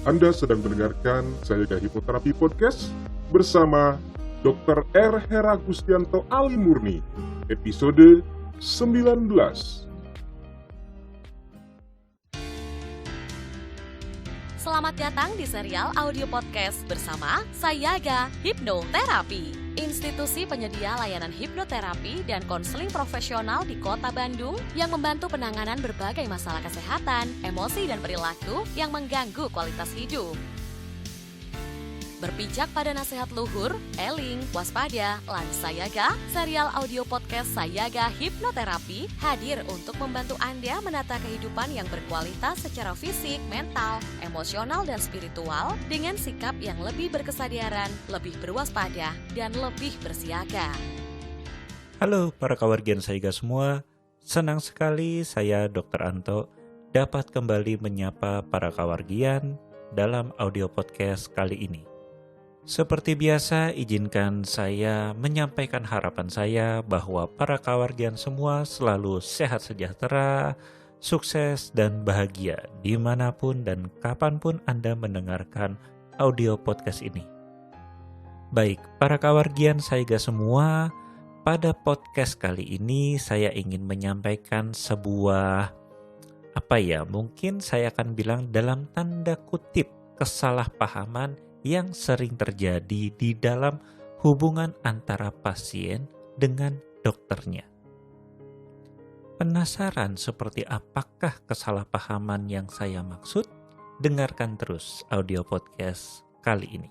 Anda sedang mendengarkan Sayaga Hipnoterapi Podcast bersama Dr. R. Hera Gustianto Ali Murni, episode 19. Selamat datang di serial audio podcast bersama Sayaga Hipnoterapi, institusi penyedia layanan hipnoterapi dan konseling profesional di Kota Bandung yang membantu penanganan berbagai masalah kesehatan, emosi, dan perilaku yang mengganggu kualitas hidup. Berpijak pada nasihat luhur, eling, waspada, lan Sayaga, serial audio podcast Sayaga Hipnoterapi hadir untuk membantu Anda menata kehidupan yang berkualitas secara fisik, mental, emosional, dan spiritual dengan sikap yang lebih berkesadaran, lebih berwaspada, dan lebih bersiaga. Halo para kawargian Sayaga semua, senang sekali saya Dr. Anto dapat kembali menyapa para kawargian dalam audio podcast kali ini. Seperti biasa, izinkan saya menyampaikan harapan saya bahwa para kawargian semua selalu sehat sejahtera, sukses, dan bahagia dimanapun dan kapanpun Anda mendengarkan audio podcast ini. Baik, para kawargian Sayaga semua, pada podcast kali ini saya ingin menyampaikan sebuah, mungkin saya akan bilang dalam tanda kutip kesalahpahaman yang sering terjadi di dalam hubungan antara pasien dengan dokternya. Penasaran seperti apakah kesalahpahaman yang saya maksud? Dengarkan terus audio podcast kali ini.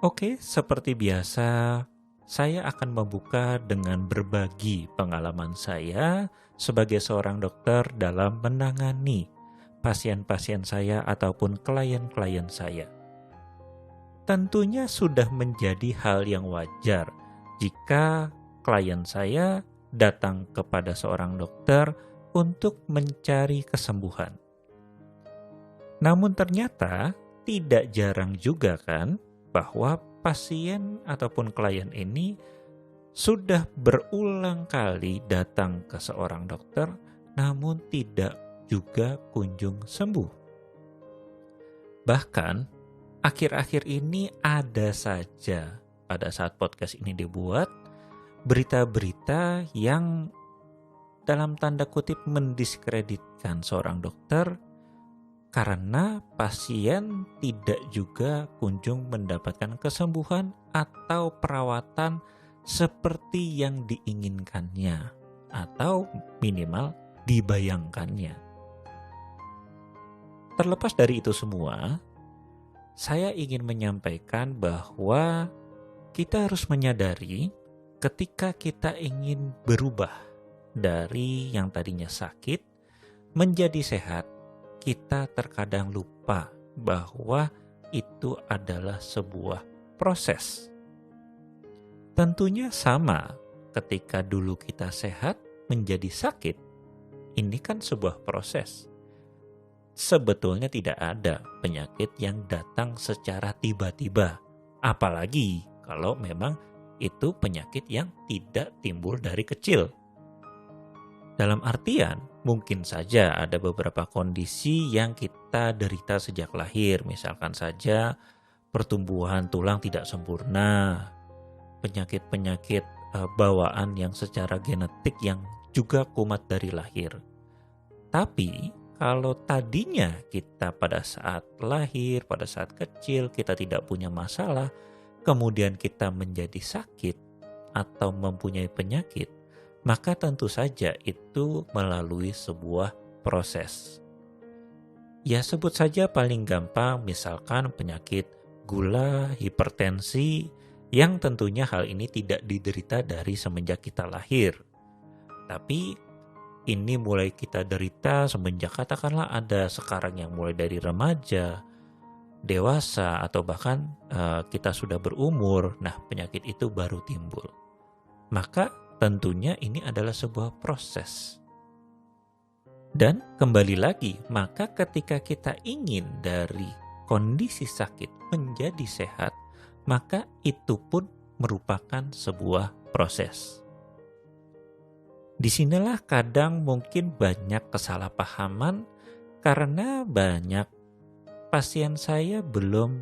Oke, seperti biasa, saya akan membuka dengan berbagi pengalaman saya sebagai seorang dokter dalam menangani pasien-pasien saya ataupun klien-klien saya. Tentunya sudah menjadi hal yang wajar jika klien saya datang kepada seorang dokter untuk mencari kesembuhan. Namun ternyata tidak jarang juga kan bahwa pasien ataupun klien ini sudah berulang kali datang ke seorang dokter namun tidak juga kunjung sembuh. Bahkan akhir-akhir ini ada saja pada saat podcast ini dibuat berita-berita yang dalam tanda kutip mendiskreditkan seorang dokter karena pasien tidak juga kunjung mendapatkan kesembuhan atau perawatan seperti yang diinginkannya atau minimal dibayangkannya. Terlepas dari itu semua, saya ingin menyampaikan bahwa kita harus menyadari ketika kita ingin berubah dari yang tadinya sakit menjadi sehat, kita terkadang lupa bahwa itu adalah sebuah proses. Tentunya sama ketika dulu kita sehat menjadi sakit, ini kan sebuah proses. Sebetulnya tidak ada penyakit yang datang secara tiba-tiba. Apalagi kalau memang itu penyakit yang tidak timbul dari kecil. Dalam artian, mungkin saja ada beberapa kondisi yang kita derita sejak lahir. Misalkan saja pertumbuhan tulang tidak sempurna, penyakit-penyakit bawaan yang secara genetik yang juga kumat dari lahir. Tapi kalau tadinya kita pada saat lahir, pada saat kecil kita tidak punya masalah, kemudian kita menjadi sakit atau mempunyai penyakit, maka tentu saja itu melalui sebuah proses. Ya sebut saja paling gampang misalkan penyakit gula, hipertensi, yang tentunya hal ini tidak diderita dari semenjak kita lahir. Tapi ini mulai kita derita semenjak katakanlah ada sekarang yang mulai dari remaja, dewasa, atau bahkan kita sudah berumur. Nah, penyakit itu baru timbul. Maka tentunya ini adalah sebuah proses. Dan kembali lagi, maka ketika kita ingin dari kondisi sakit menjadi sehat, maka itu pun merupakan sebuah proses. Disinilah kadang mungkin banyak kesalahpahaman karena banyak pasien saya belum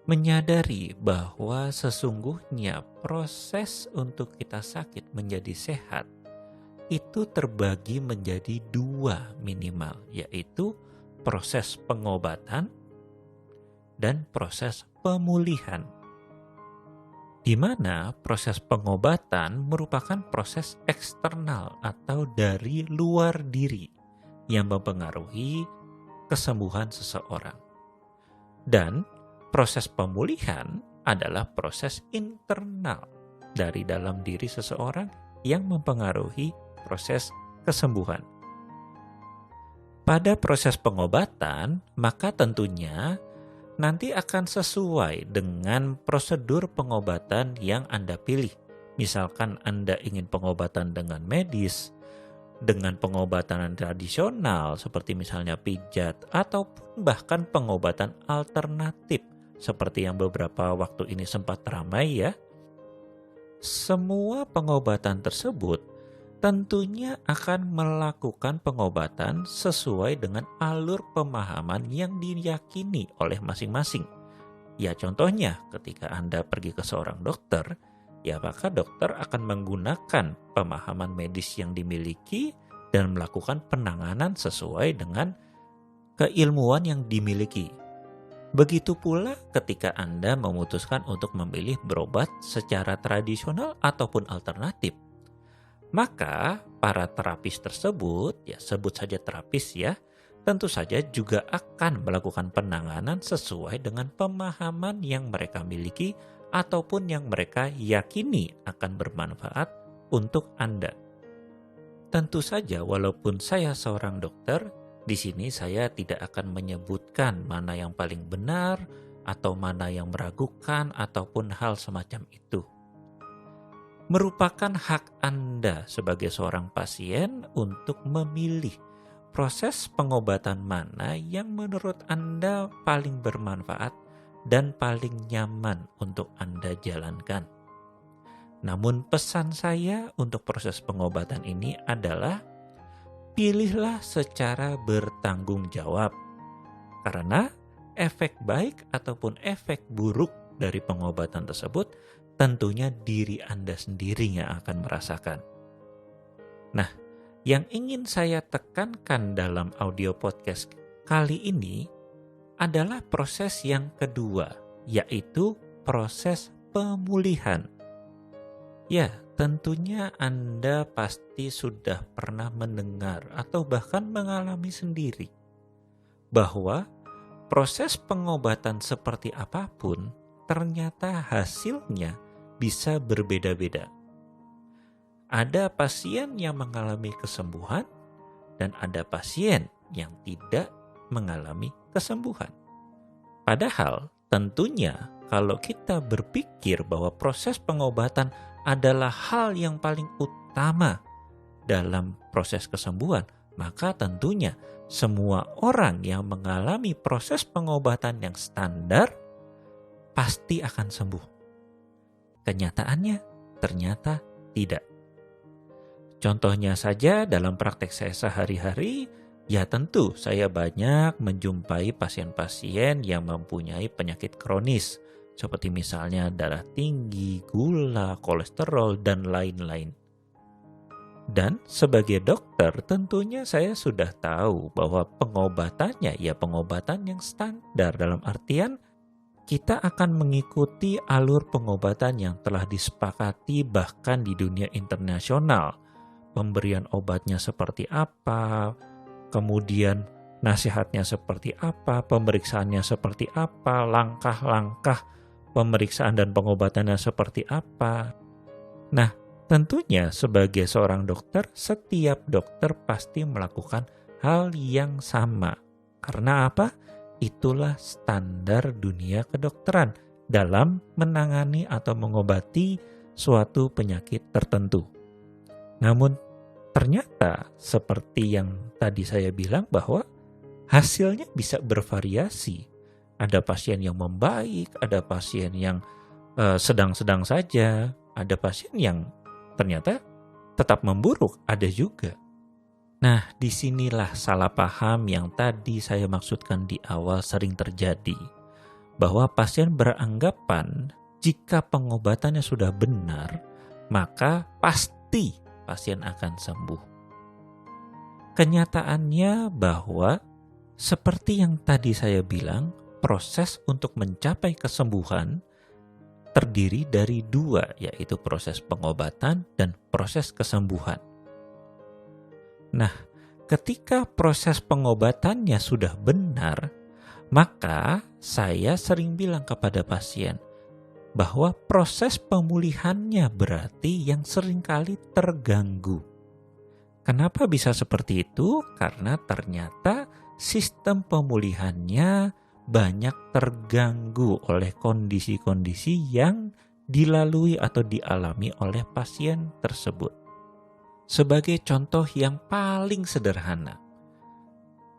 menyadari bahwa sesungguhnya proses untuk kita sakit menjadi sehat itu terbagi menjadi 2 minimal, yaitu proses pengobatan dan proses pemulihan. Di mana proses pengobatan merupakan proses eksternal atau dari luar diri yang mempengaruhi kesembuhan seseorang. Dan proses pemulihan adalah proses internal dari dalam diri seseorang yang mempengaruhi proses kesembuhan. Pada proses pengobatan, maka tentunya nanti akan sesuai dengan prosedur pengobatan yang Anda pilih. Misalkan Anda ingin pengobatan dengan medis, dengan pengobatan tradisional seperti misalnya pijat, ataupun bahkan pengobatan alternatif seperti yang beberapa waktu ini sempat ramai ya. Semua pengobatan tersebut tentunya akan melakukan pengobatan sesuai dengan alur pemahaman yang diyakini oleh masing-masing. Ya contohnya ketika Anda pergi ke seorang dokter, ya maka dokter akan menggunakan pemahaman medis yang dimiliki dan melakukan penanganan sesuai dengan keilmuan yang dimiliki. Begitu pula ketika Anda memutuskan untuk memilih berobat secara tradisional ataupun alternatif. Maka para terapis tersebut, ya sebut saja terapis ya, tentu saja juga akan melakukan penanganan sesuai dengan pemahaman yang mereka miliki ataupun yang mereka yakini akan bermanfaat untuk Anda. Tentu saja walaupun saya seorang dokter, di sini saya tidak akan menyebutkan mana yang paling benar atau mana yang meragukan ataupun hal semacam itu. Merupakan hak Anda sebagai seorang pasien untuk memilih proses pengobatan mana yang menurut Anda paling bermanfaat dan paling nyaman untuk Anda jalankan. Namun pesan saya untuk proses pengobatan ini adalah pilihlah secara bertanggung jawab. Karena efek baik ataupun efek buruk dari pengobatan tersebut tentunya diri Anda sendiri yang akan merasakan. Nah, yang ingin saya tekankan dalam audio podcast kali ini adalah proses yang kedua, yaitu proses pemulihan. Ya, tentunya Anda pasti sudah pernah mendengar atau bahkan mengalami sendiri bahwa proses pengobatan seperti apapun ternyata hasilnya bisa berbeda-beda. Ada pasien yang mengalami kesembuhan dan ada pasien yang tidak mengalami kesembuhan. Padahal tentunya kalau kita berpikir bahwa proses pengobatan adalah hal yang paling utama dalam proses kesembuhan, maka tentunya semua orang yang mengalami proses pengobatan yang standar pasti akan sembuh. Kenyataannya ternyata tidak. Contohnya saja dalam praktek saya sehari-hari, ya tentu saya banyak menjumpai pasien-pasien yang mempunyai penyakit kronis, seperti misalnya darah tinggi, gula, kolesterol, dan lain-lain. Dan sebagai dokter tentunya saya sudah tahu bahwa pengobatannya ya pengobatan yang standar, dalam artian kita akan mengikuti alur pengobatan yang telah disepakati bahkan di dunia internasional. Pemberian obatnya seperti apa, kemudian nasihatnya seperti apa, pemeriksaannya seperti apa, langkah-langkah pemeriksaan dan pengobatannya seperti apa. Nah, tentunya sebagai seorang dokter, setiap dokter pasti melakukan hal yang sama. Karena apa? Itulah standar dunia kedokteran dalam menangani atau mengobati suatu penyakit tertentu. Namun ternyata seperti yang tadi saya bilang bahwa hasilnya bisa bervariasi. Ada pasien yang membaik, ada pasien yang sedang-sedang saja, ada pasien yang ternyata tetap memburuk, ada juga. Nah, disinilah salah paham yang tadi saya maksudkan di awal sering terjadi. Bahwa pasien beranggapan jika pengobatannya sudah benar, maka pasti pasien akan sembuh. Kenyataannya bahwa seperti yang tadi saya bilang, proses untuk mencapai kesembuhan terdiri dari dua, yaitu proses pengobatan dan proses kesembuhan. Nah, ketika proses pengobatannya sudah benar, maka saya sering bilang kepada pasien bahwa proses pemulihannya berarti yang seringkali terganggu. Kenapa bisa seperti itu? Karena ternyata sistem pemulihannya banyak terganggu oleh kondisi-kondisi yang dilalui atau dialami oleh pasien tersebut. Sebagai contoh yang paling sederhana,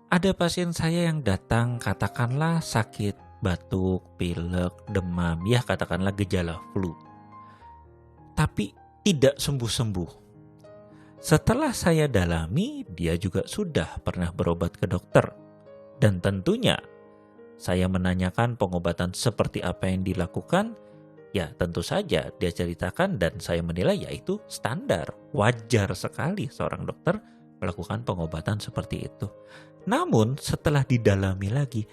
ada pasien saya yang datang katakanlah sakit batuk, pilek, demam, ya katakanlah gejala flu. Tapi tidak sembuh-sembuh. Setelah saya dalami, dia juga sudah pernah berobat ke dokter. Dan tentunya saya menanyakan pengobatan seperti apa yang dilakukan. Ya tentu saja dia ceritakan dan saya menilai yaitu standar. Wajar sekali seorang dokter melakukan pengobatan seperti itu. Namun setelah didalami lagi,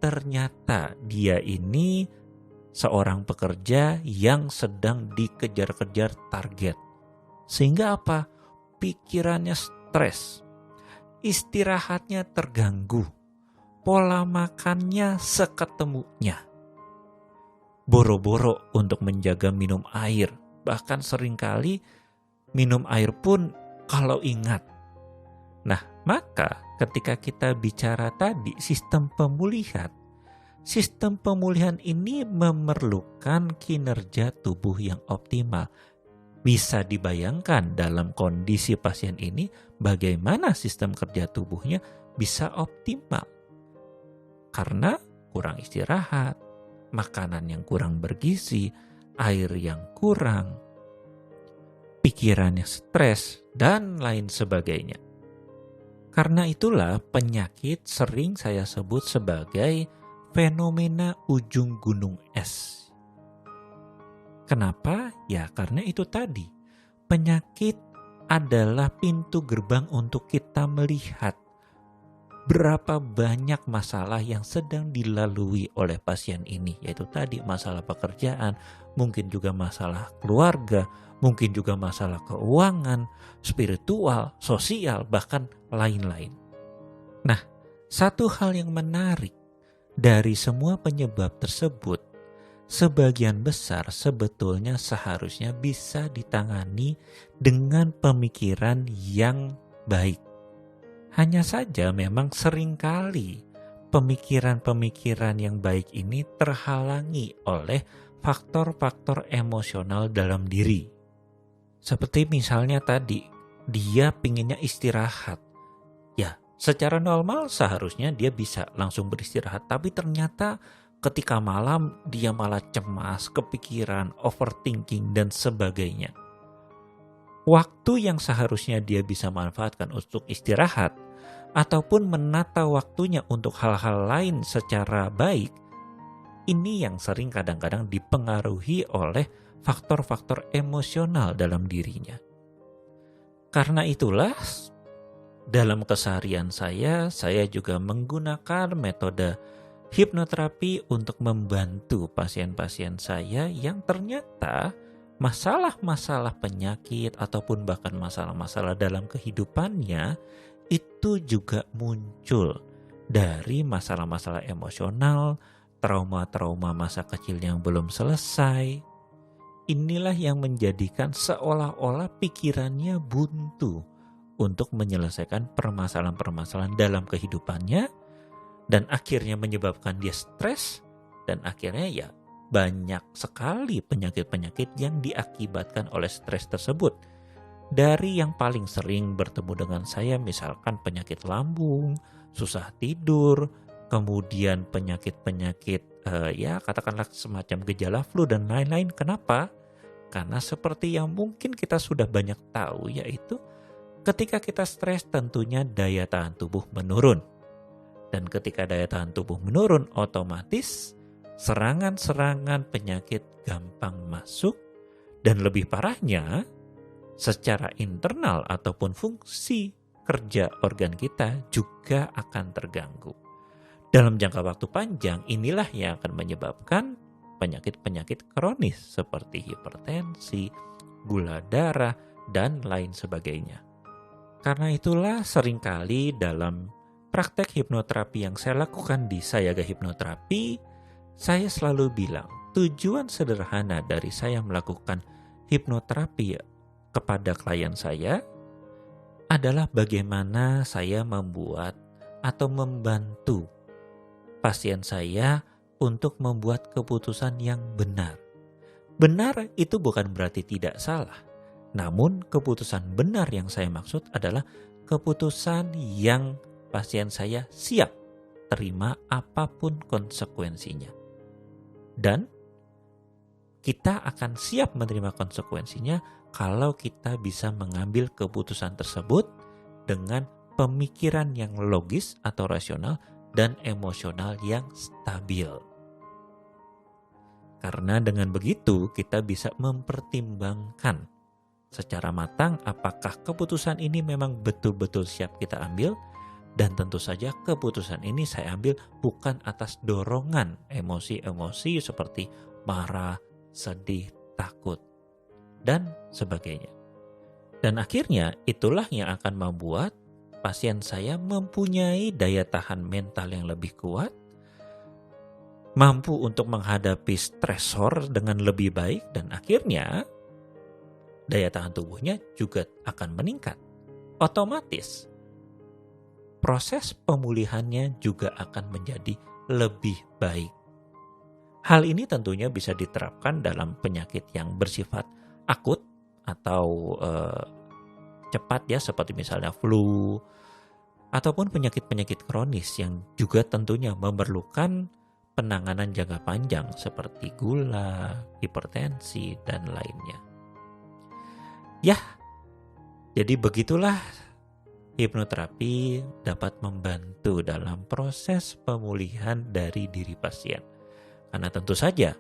ternyata dia ini seorang pekerja yang sedang dikejar-kejar target. Sehingga apa? Pikirannya stres, istirahatnya terganggu, pola makannya seketemunya. Boro-boro untuk menjaga minum air, bahkan seringkali minum air pun kalau ingat. Nah, maka ketika kita bicara tadi sistem pemulihan ini memerlukan kinerja tubuh yang optimal. Bisa dibayangkan dalam kondisi pasien ini bagaimana sistem kerja tubuhnya bisa optimal. Karena kurang istirahat, makanan yang kurang bergizi, air yang kurang, pikirannya stres, dan lain sebagainya. Karena itulah penyakit sering saya sebut sebagai fenomena ujung gunung es. Kenapa? Ya karena itu tadi. Penyakit adalah pintu gerbang untuk kita melihat berapa banyak masalah yang sedang dilalui oleh pasien ini. Yaitu tadi masalah pekerjaan, mungkin juga masalah keluarga, mungkin juga masalah keuangan, spiritual, sosial, bahkan lain-lain. Nah, satu hal yang menarik dari semua penyebab tersebut, sebagian besar sebetulnya seharusnya bisa ditangani dengan pemikiran yang baik. Hanya saja memang seringkali pemikiran-pemikiran yang baik ini terhalangi oleh faktor-faktor emosional dalam diri. Seperti misalnya tadi, dia pinginnya istirahat. Ya, secara normal seharusnya dia bisa langsung beristirahat, tapi ternyata ketika malam dia malah cemas, kepikiran, overthinking, dan sebagainya. Waktu yang seharusnya dia bisa manfaatkan untuk istirahat ataupun menata waktunya untuk hal-hal lain secara baik, ini yang sering kadang-kadang dipengaruhi oleh faktor-faktor emosional dalam dirinya. Karena itulah dalam keseharian saya juga menggunakan metode hipnoterapi untuk membantu pasien-pasien saya yang ternyata masalah-masalah penyakit ataupun bahkan masalah-masalah dalam kehidupannya itu juga muncul dari masalah-masalah emosional, trauma-trauma masa kecil yang belum selesai. Inilah yang menjadikan seolah-olah pikirannya buntu untuk menyelesaikan permasalahan-permasalahan dalam kehidupannya dan akhirnya menyebabkan dia stres dan akhirnya ya banyak sekali penyakit-penyakit yang diakibatkan oleh stres tersebut. Dari yang paling sering bertemu dengan saya misalkan penyakit lambung, susah tidur, kemudian penyakit-penyakit ya katakanlah semacam gejala flu dan lain-lain. Kenapa? Karena seperti yang mungkin kita sudah banyak tahu yaitu Ketika kita stres tentunya daya tahan tubuh menurun. Dan ketika daya tahan tubuh menurun, otomatis serangan-serangan penyakit gampang masuk. Dan lebih parahnya, secara internal ataupun fungsi kerja organ kita juga akan terganggu. Dalam jangka waktu panjang, inilah yang akan menyebabkan penyakit-penyakit kronis seperti hipertensi, gula darah, dan lain sebagainya. Karena itulah seringkali dalam praktek hipnoterapi yang saya lakukan di Sayaga Hipnoterapi, saya selalu bilang, tujuan sederhana dari saya melakukan hipnoterapi kepada klien saya adalah bagaimana saya membuat atau membantu pasien saya untuk membuat keputusan yang benar. Benar itu bukan berarti tidak salah. Namun keputusan benar yang saya maksud adalah keputusan yang pasien saya siap terima apapun konsekuensinya. Dan kita akan siap menerima konsekuensinya kalau kita bisa mengambil keputusan tersebut dengan pemikiran yang logis atau rasional dan emosional yang stabil. Karena dengan begitu kita bisa mempertimbangkan secara matang apakah keputusan ini memang betul-betul siap kita ambil, dan tentu saja keputusan ini saya ambil bukan atas dorongan emosi-emosi seperti marah, sedih, takut, dan sebagainya. Dan akhirnya itulah yang akan membuat pasien saya mempunyai daya tahan mental yang lebih kuat, mampu untuk menghadapi stresor dengan lebih baik, dan akhirnya daya tahan tubuhnya juga akan meningkat. Otomatis proses pemulihannya juga akan menjadi lebih baik. Hal ini tentunya bisa diterapkan dalam penyakit yang bersifat akut atau cepat ya, seperti misalnya flu, ataupun penyakit-penyakit kronis yang juga tentunya memerlukan penanganan jangka panjang seperti gula, hipertensi, dan lainnya. Ya, jadi begitulah hipnoterapi dapat membantu dalam proses pemulihan dari diri pasien. Karena tentu saja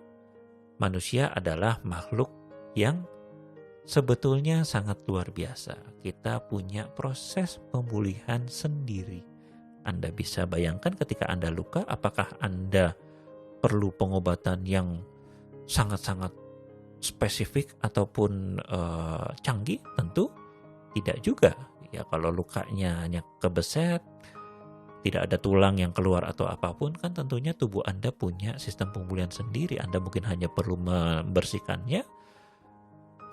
manusia adalah makhluk yang sebetulnya sangat luar biasa. Kita punya proses pemulihan sendiri. Anda bisa bayangkan ketika Anda luka, apakah Anda perlu pengobatan yang sangat-sangat spesifik ataupun canggih? Tentu tidak juga. Ya, kalau lukanya hanya kebeset, tidak ada tulang yang keluar atau apapun, kan tentunya tubuh Anda punya sistem pemulihan sendiri. Anda mungkin hanya perlu membersihkannya,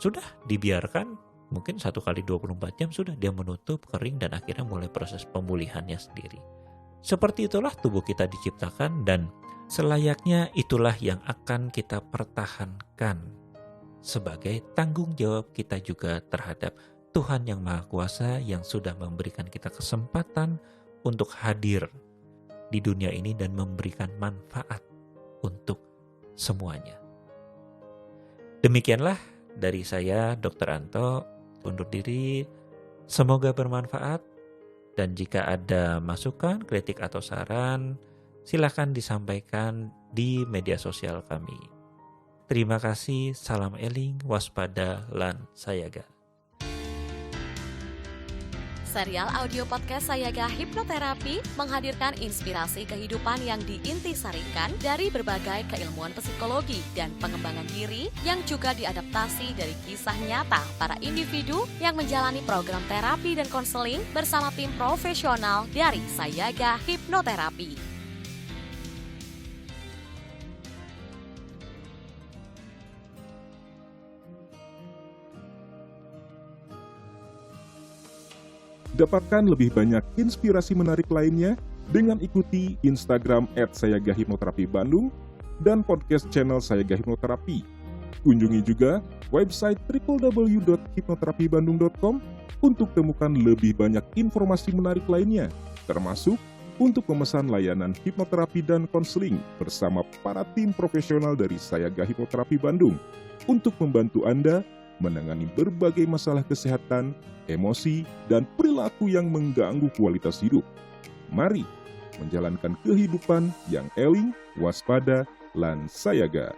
sudah dibiarkan mungkin 1 kali 24 jam sudah dia menutup, kering, dan akhirnya mulai proses pemulihannya sendiri. Seperti itulah tubuh kita diciptakan, dan selayaknya itulah yang akan kita pertahankan sebagai tanggung jawab kita juga terhadap Tuhan yang Maha Kuasa yang sudah memberikan kita kesempatan untuk hadir di dunia ini dan memberikan manfaat untuk semuanya. Demikianlah dari saya, Dr. Anto, undur diri. Semoga bermanfaat, dan jika ada masukan, kritik, atau saran, silakan disampaikan di media sosial kami. Terima kasih, salam eling, waspada, lan sayaga. Serial audio podcast Sayaga Hipnoterapi menghadirkan inspirasi kehidupan yang diintisarikan dari berbagai keilmuan psikologi dan pengembangan diri yang juga diadaptasi dari kisah nyata para individu yang menjalani program terapi dan konseling bersama tim profesional dari Sayaga Hipnoterapi. Dapatkan lebih banyak inspirasi menarik lainnya dengan ikuti Instagram @sayagahipnoterapibandung dan podcast channel Sayaga Hipnoterapi. Kunjungi juga website www.hipnoterapibandung.com untuk temukan lebih banyak informasi menarik lainnya, termasuk untuk memesan layanan hipnoterapi dan konseling bersama para tim profesional dari Sayaga Hipnoterapi Bandung untuk membantu Anda menangani berbagai masalah kesehatan, emosi, dan perilaku yang mengganggu kualitas hidup. Mari menjalankan kehidupan yang eling, waspada, lan sayaga.